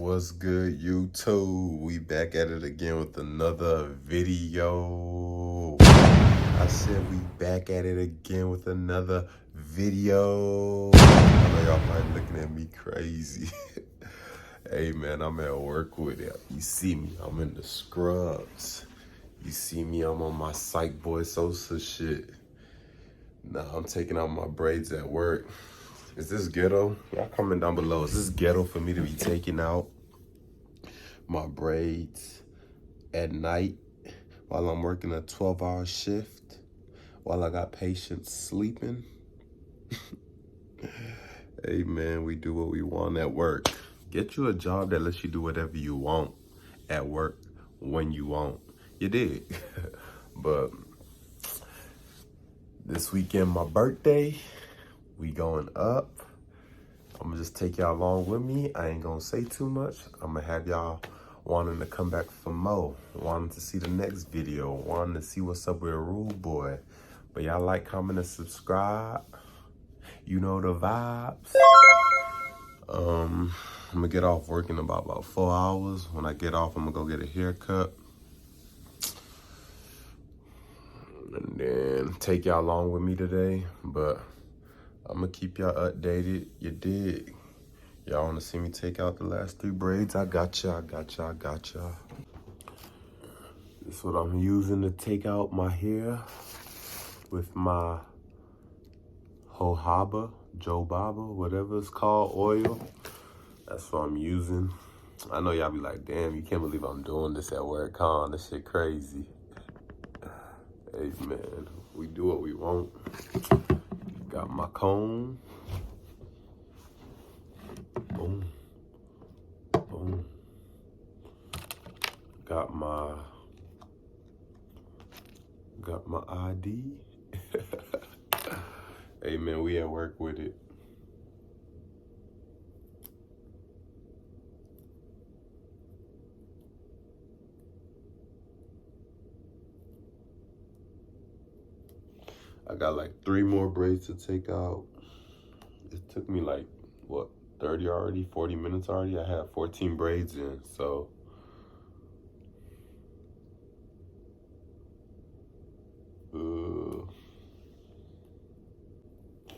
What's good, YouTube? We back at it again with another video. I said we back at it again with another video. I know y'all probably looking at me crazy. Hey man, I'm at work with it. You see me, I'm in the scrubs. You see me, I'm on my Psych Boy Sosa shit. Nah, I'm taking out my braids at work. Is this ghetto? Y'all comment down below. Is this ghetto for me to be taking out my braids at night while I'm working a 12-hour shift, while I got patients sleeping? Hey man, we do what we want at work. Get you a job that lets you do whatever you want at work when you want. You did. But this weekend, my birthday, we going up. I'm gonna just take y'all along with me. I ain't gonna say too much. I'm gonna have y'all wanting to come back for more, wanting to see the next video, wanting to see what's up with Rude Boy. But y'all like, comment, and subscribe. You know the vibes. I'm gonna get off work in about 4 hours. When I get off, I'm gonna go get a haircut. And then take y'all along with me today. But I'm gonna keep y'all updated. You dig? Y'all wanna see me take out the last 3 braids? I got y'all. This is what I'm using to take out my hair with my jojoba, whatever it's called, oil. That's what I'm using. I know y'all be like, damn, you can't believe I'm doing this at work, huh? This shit crazy. Hey man, we do what we want. Got my comb. Boom. Boom. Got my ID. Hey man, we at work with it. I got like 3 more braids to take out. It took me like, what, 30 already, 40 minutes already? I had 14 braids in, so.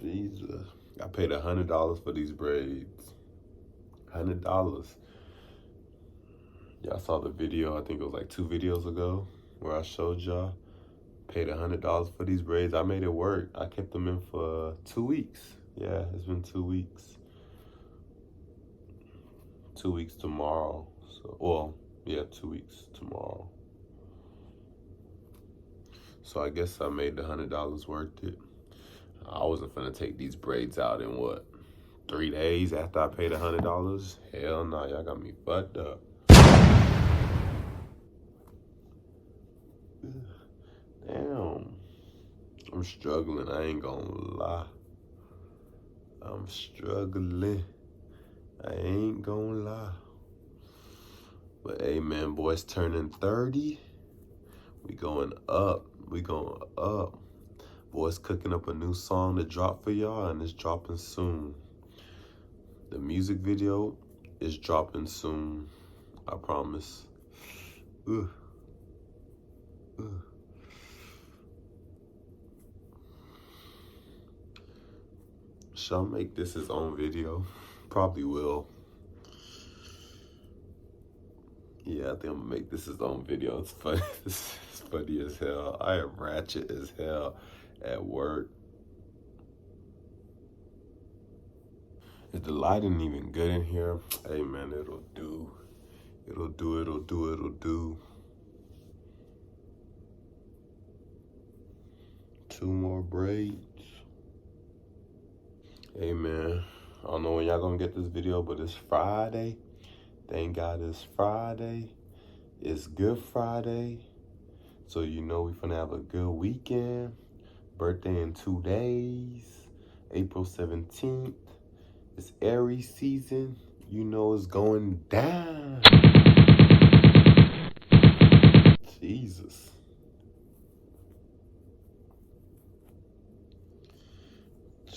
Jesus. I paid $100 for these braids. $100. Y'all saw the video, I think it was like 2 videos ago, where I showed y'all. Paid $100 for these braids. I made it work. I kept them in for 2 weeks. Yeah, it's been 2 weeks. 2 weeks tomorrow. So, well, yeah, 2 weeks tomorrow. So I guess I made the $100 worth it. I wasn't finna take these braids out in what, 3 days after I paid $100? Hell no, y'all got me fucked up. Damn. I'm struggling, I ain't gonna lie. I'm struggling. I ain't gonna lie. But hey man, boys turning 30. We going up. We going up. Boys cooking up a new song to drop for y'all, and it's dropping soon. The music video is dropping soon. I promise. Shall I make this his own video? Probably will. Yeah, I think I'm gonna make this his own video. It's funny. It's funny as hell. I am ratchet as hell at work. Is the lighting even good in here? Hey man, it'll do. It'll do. 2 more braids. Hey man, I don't know when y'all gonna get this video, but it's Friday. Thank God it's Friday. It's Good Friday. So you know we finna have a good weekend. Birthday in 2 days. April 17th. It's Aries season. You know it's going down. Jesus.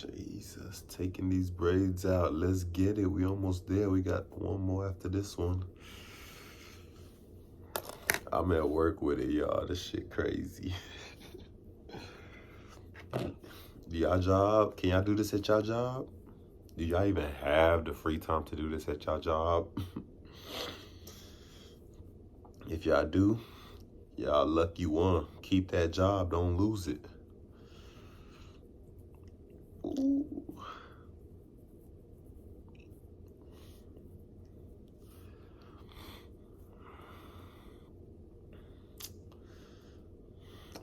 Jesus, taking these braids out. Let's get it. We almost there. We got one more after this one. I'm at work with it, y'all. This shit crazy. Do y'all job? Can y'all do this at y'all job? Do y'all even have the free time to do this at y'all job? If y'all do, y'all lucky one. Keep that job. Don't lose it. Ooh.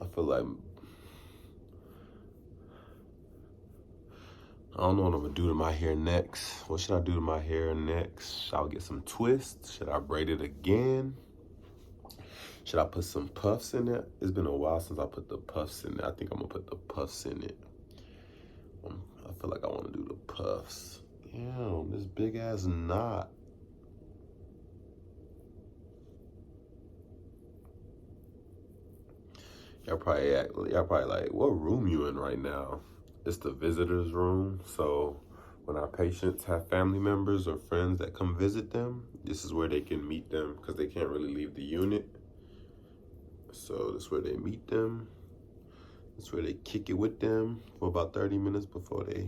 I feel like I don't know what I'm gonna do to my hair next. What should I do to my hair next? Should I get some twists? Should I braid it again? Should I put some puffs in it? It's been a while since I put the puffs in it. I think I'm gonna put the puffs in it. I feel like I wanna do the puffs. Damn, this big ass knot. Y'all probably like, what room you in right now? It's the visitor's room. So when our patients have family members or friends that come visit them, this is where they can meet them because they can't really leave the unit. So this is where they meet them. This is where they kick it with them for about 30 minutes before the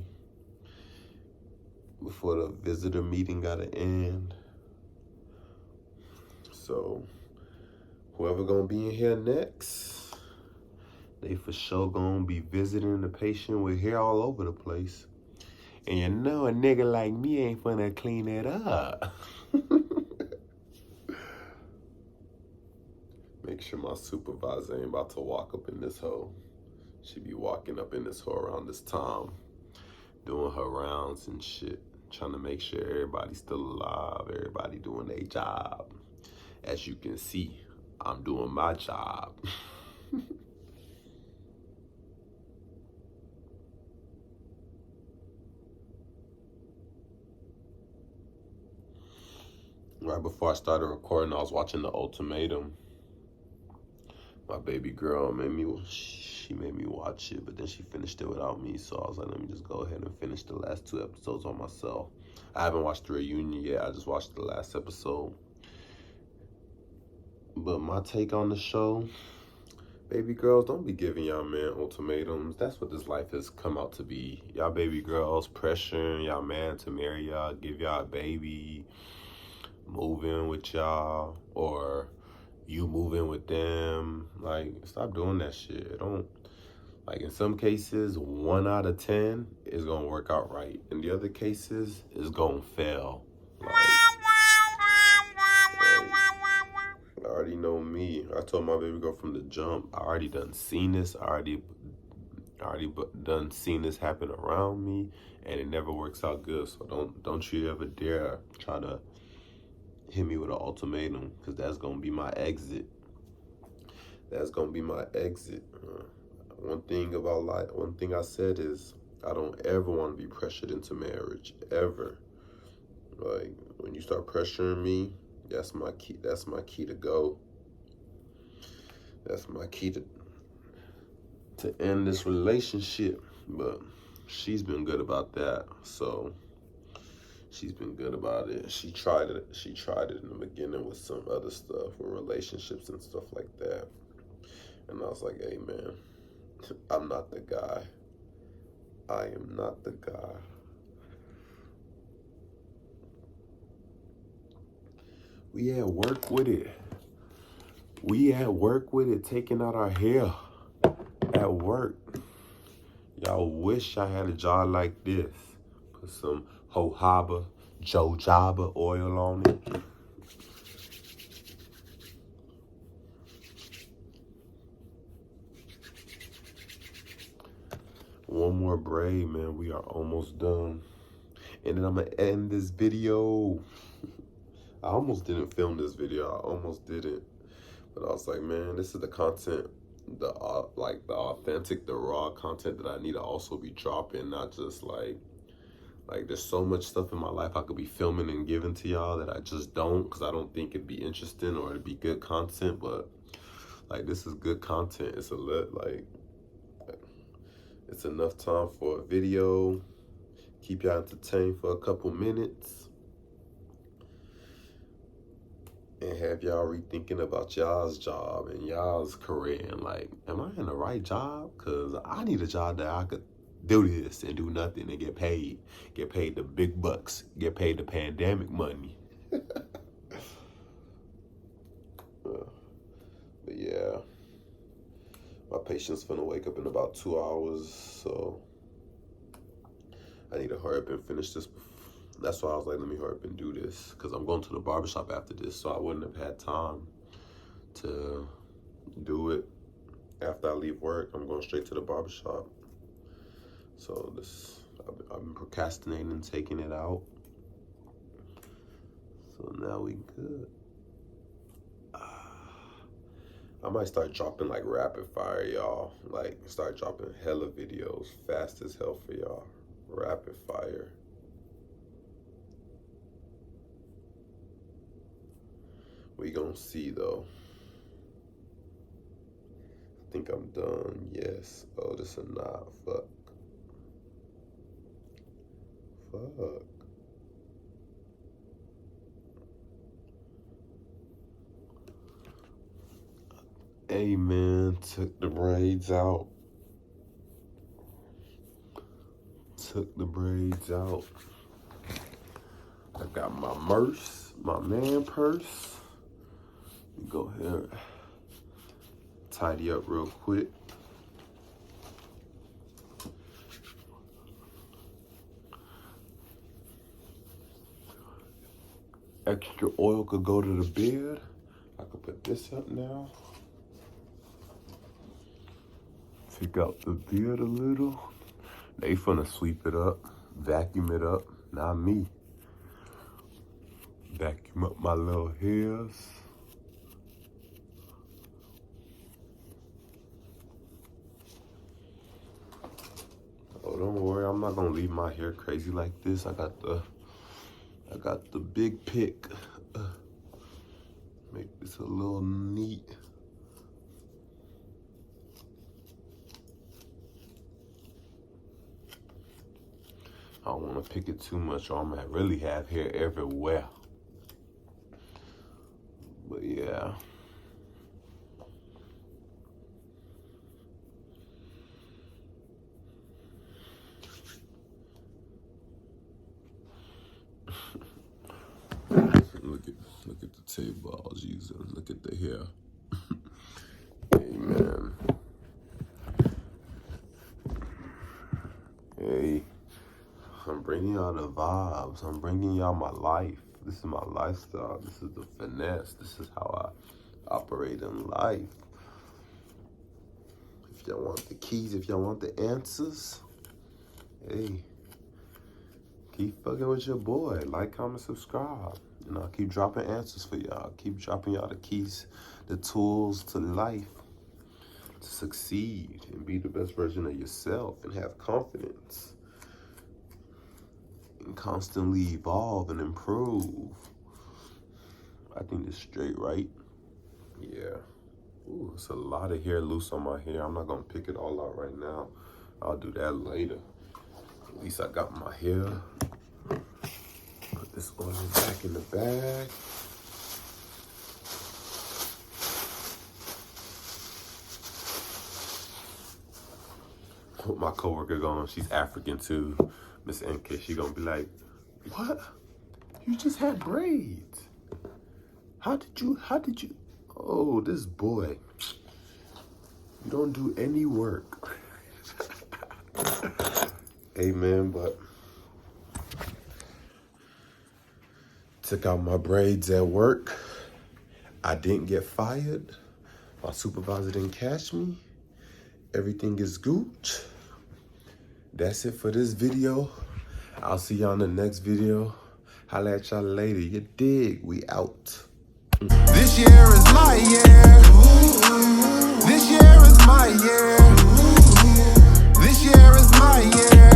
visitor meeting gotta end. So whoever gonna be in here next, they for sure gonna be visiting the patient with hair all over the place. And you know a nigga like me ain't finna clean it up. Make sure my supervisor ain't about to walk up in this hole. She be walking up in this hole around this time, doing her rounds and shit, trying to make sure everybody's still alive, everybody doing their job. As you can see, I'm doing my job. Right before I started recording, I was watching The Ultimatum. My baby girl she made me watch it, but then she finished it without me, so I was like, let me just go ahead and finish the last 2 episodes on myself. I haven't watched the reunion yet, I just watched the last episode. But my take on the show, baby girls, don't be giving y'all man ultimatums. That's what this life has come out to be. Y'all baby girls pressuring y'all man to marry y'all, give y'all a baby, move in with y'all, or you move in with them. Like, stop doing that shit. Don't, like, in some cases, 1 out of 10 is gonna work out right. In the other cases, it's gonna fail. Like, I already know me. I told my baby girl from the jump, I already done seen this. I already done seen this happen around me, and it never works out good. So don't you ever dare try to hit me with an ultimatum, because that's gonna be my exit. That's gonna be my exit. One thing I said is, I don't ever want to be pressured into marriage, ever. Like, when you start pressuring me, that's my key. That's my key to go. That's my key to end this relationship. But she's been good about that. So she's been good about it. She tried it in the beginning with some other stuff, with relationships and stuff like that. And I was like, hey man, I'm not the guy. I am not the guy. We at work with it. We at work with it, taking out our hair at work. Y'all wish I had a job like this. Put some jojoba oil on it. One more braid, man. We are almost done. And then I'm gonna end this video. I almost didn't film this video. I almost didn't. But I was like, man, this is the content, the authentic, the raw content that I need to also be dropping, not just like there's so much stuff in my life I could be filming and giving to y'all that I just don't, because I don't think it'd be interesting or it'd be good content. But like, this is good content. It's It's enough time for a video. Keep y'all entertained for a couple minutes. And have y'all rethinking about y'all's job and y'all's career. And like, am I in the right job? Because I need a job that I could do this and do nothing and get paid. Get paid the big bucks. Get paid the pandemic money. But yeah, my patient's gonna wake up in about 2 hours, so I need to hurry up and finish this. That's why I was like, let me hurry up and do this, because I'm going to the barbershop after this, so I wouldn't have had time to do it after I leave work. I'm going straight to the barbershop. So this, I've been procrastinating and taking it out. So now we good. I might start dropping like rapid fire, y'all. Like start dropping hella videos fast as hell for y'all. Rapid fire. We gonna see though. I think I'm done. Yes. Oh, this is not. Fuck. Fuck. Hey man, took the braids out. Took the braids out. I got my purse, my man purse. Go ahead, tidy up real quick. Extra oil could go to the beard. I could put this up now. Take out the beard a little. They finna sweep it up, vacuum it up, not me. Vacuum up my little hairs. Oh, don't worry, I'm not gonna leave my hair crazy like this. I got the big pick. Make this a little neat. I don't want to pick it too much or I might really have hair everywhere. But yeah. Look at the table I was using. Look at the hair. Amen. Hey. I'm bringing y'all the vibes. I'm bringing y'all my life. This is my lifestyle. This is the finesse. This is how I operate in life. If y'all want the keys, if y'all want the answers, hey, keep fucking with your boy. Like, comment, subscribe. You know, keep dropping answers for y'all. Keep dropping y'all the keys, the tools to life, to succeed and be the best version of yourself and have confidence. And constantly evolve and improve. I think it's straight right. Yeah. Ooh, it's a lot of hair loose on my hair. I'm not gonna pick it all out right now. I'll do that later. At least I got my hair. Put this oil back in the bag. Put my coworker going. She's African too. Miss NK, she gonna be like, what? You just had braids. How did you? Oh, this boy. You don't do any work. Amen, but took out my braids at work. I didn't get fired. My supervisor didn't catch me. Everything is gooch. That's it for this video. I'll see y'all in the next video. Holla at y'all later. You dig? We out. This year is my year. This year is my year. This year is my year.